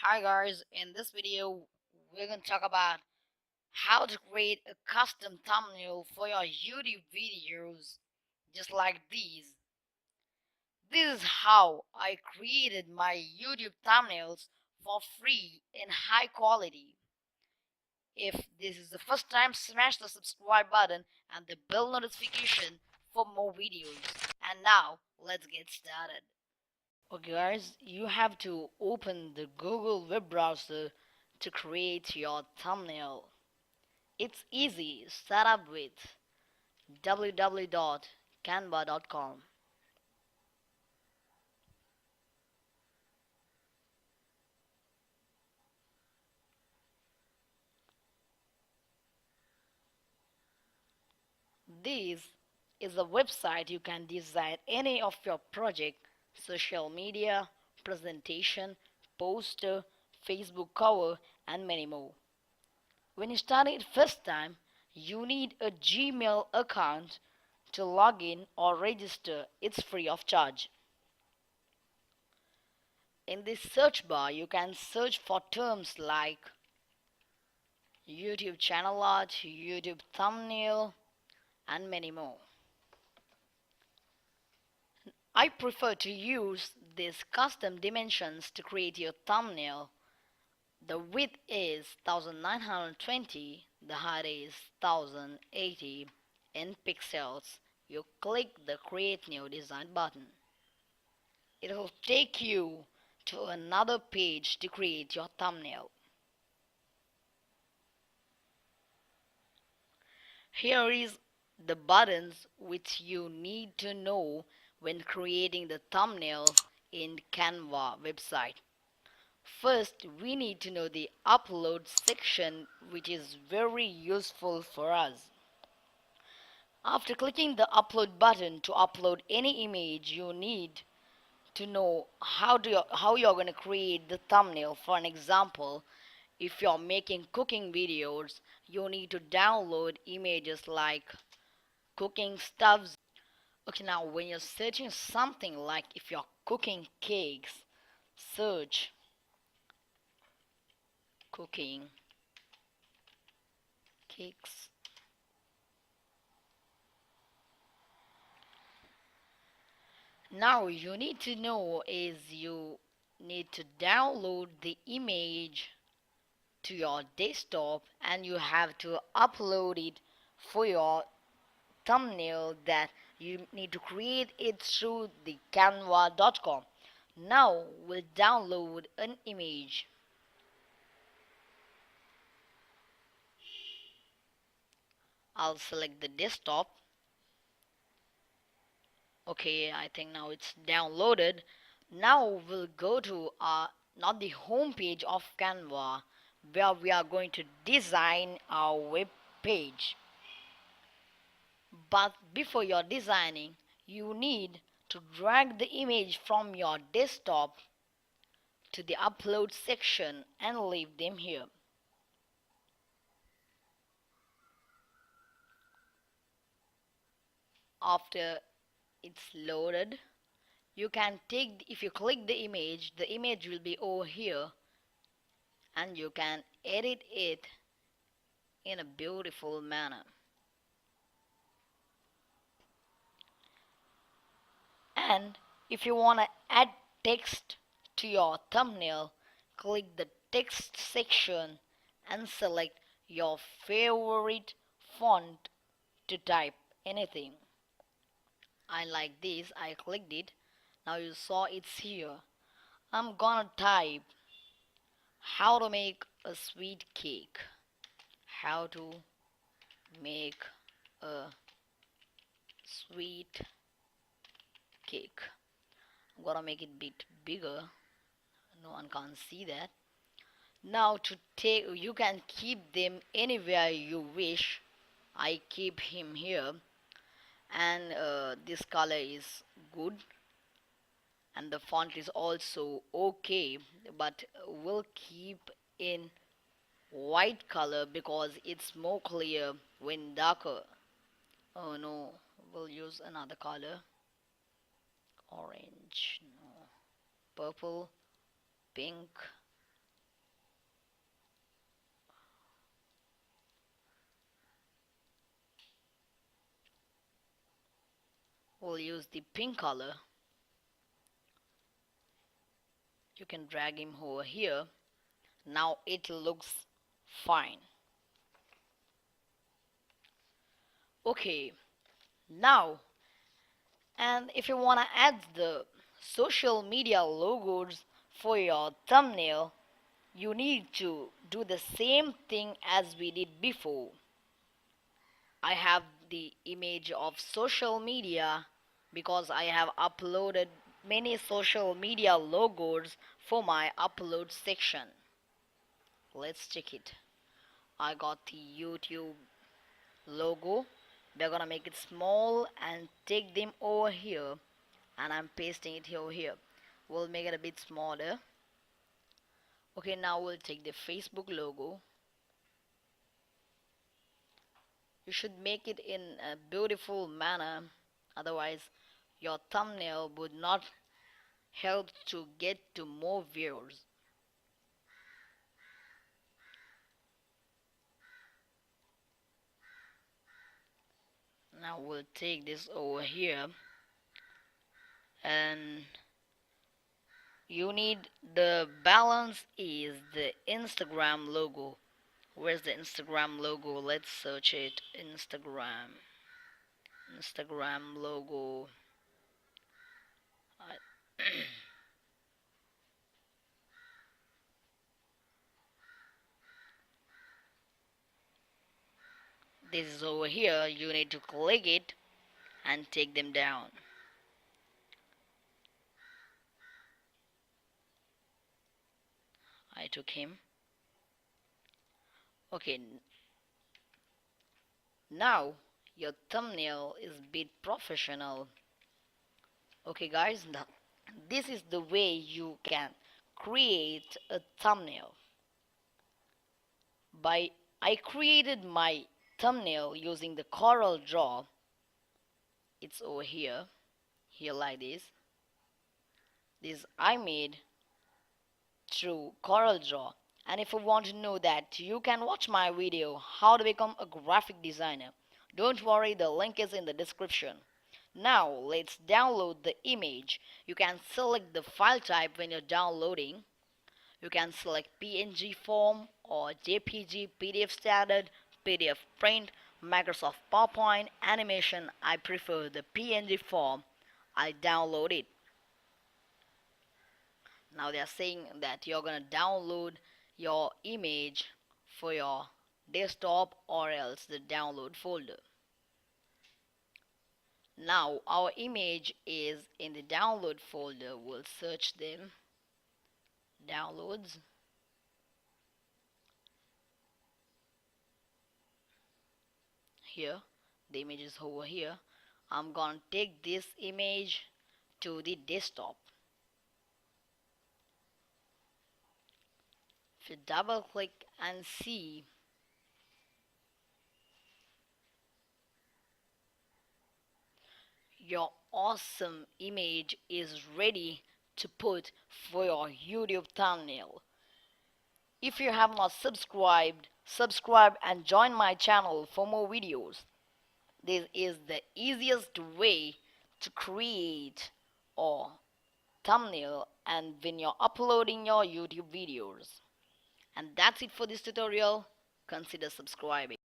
Hi guys, in this video we're going to talk about how to create a custom thumbnail for your YouTube videos just like these. This is how I created my YouTube thumbnails for free in high quality. If this is the first time, smash the subscribe button and the bell notification for more videos. And now let's get started. Okay guys, you have to open the Google web browser to create your thumbnail. It's easy. Start up with www.canva.com. This is a website you can design any of your project, social media, presentation, poster, Facebook cover, and many more. When you start it first time, you need a Gmail account to log in or register. It's free of charge. In this search bar, you can search for terms like YouTube channel art, YouTube thumbnail, and many more. I prefer to use these custom dimensions to create your thumbnail. The width is 1920, the height is 1080 in pixels. You click the create new design button. It will take you to another page to create your thumbnail. Here is the buttons which you need to know when creating the thumbnail in Canva website. First, we need to know the upload section, which is very useful for us. After clicking the upload button to upload any image, you need to know how you're going to create the thumbnail. For an example, if you're making cooking videos, you need to download images like cooking stuffs. Okay, now when you're searching something like if you're cooking cakes, search cooking cakes. Now you need to know is you need to download the image to your desktop and you have to upload it for your thumbnail that you need to create it through the canva.com. Now we'll download an image. I'll select the desktop. Okay, I think now it's downloaded. Now we'll go to not the home page of Canva where we are going to design our web page. But before you're designing, you need to drag the image from your desktop to the upload section and leave them here. After it's loaded, you can take, if you click the image will be over here and you can edit it in a beautiful manner. And if you want to add text to your thumbnail, click the text section and select your favorite font to type anything. I like this, I clicked it. Now you saw it's here. I'm gonna type how to make a sweet cake. How to make a sweet cake. I'm gonna make it a bit bigger. No one can see that. Now to take, you can keep them anywhere you wish. I keep him here, and this color is good, and the font is also okay, but we'll keep in white color because it's more clear when darker. Oh no, we'll use another color. Orange, no. Purple, pink, We'll use the pink color. You can drag him over here. Now it looks fine. Okay, now, and if you want to add the social media logos for your thumbnail, you need to do the same thing as we did before. I have the image of social media because I have uploaded many social media logos for my upload section. Let's check it. I got the YouTube logo. We're gonna make it small and take them over here, and I'm pasting it over here. We'll make it a bit smaller. Okay, now we'll take the Facebook logo. You should make it in a beautiful manner, otherwise your thumbnail would not help to get to more viewers. Now we'll take this over here, and you need the balance is the Instagram logo. Where's the Instagram logo? Let's search it. Instagram logo. This is over here. You need to click it and take them down. I took him. Okay, now your thumbnail is a bit professional. Okay, guys, now this is the way you can create a thumbnail. By I created my thumbnail using the Coral Draw. It's over here, here like this. This I made through Coral Draw. And if you want to know that, you can watch my video how to become a graphic designer. Don't worry, the link is in the description. Now let's download the image. You can select the file type when you're downloading. You can select PNG form or JPG, PDF standard, PDF print, Microsoft PowerPoint, animation. I prefer the PNG form. I download it. Now they are saying that you're gonna download your image for your desktop or else the download folder. Now our image is in the download folder. We'll search them. Downloads. Here, the image is over here. I'm gonna take this image to the desktop. If you double click and see, your awesome image is ready to put for your YouTube thumbnail. If you have not subscribed, subscribe and join my channel for more videos. This is the easiest way to create a thumbnail and when you're uploading your YouTube videos. And that's it for this tutorial. Consider subscribing.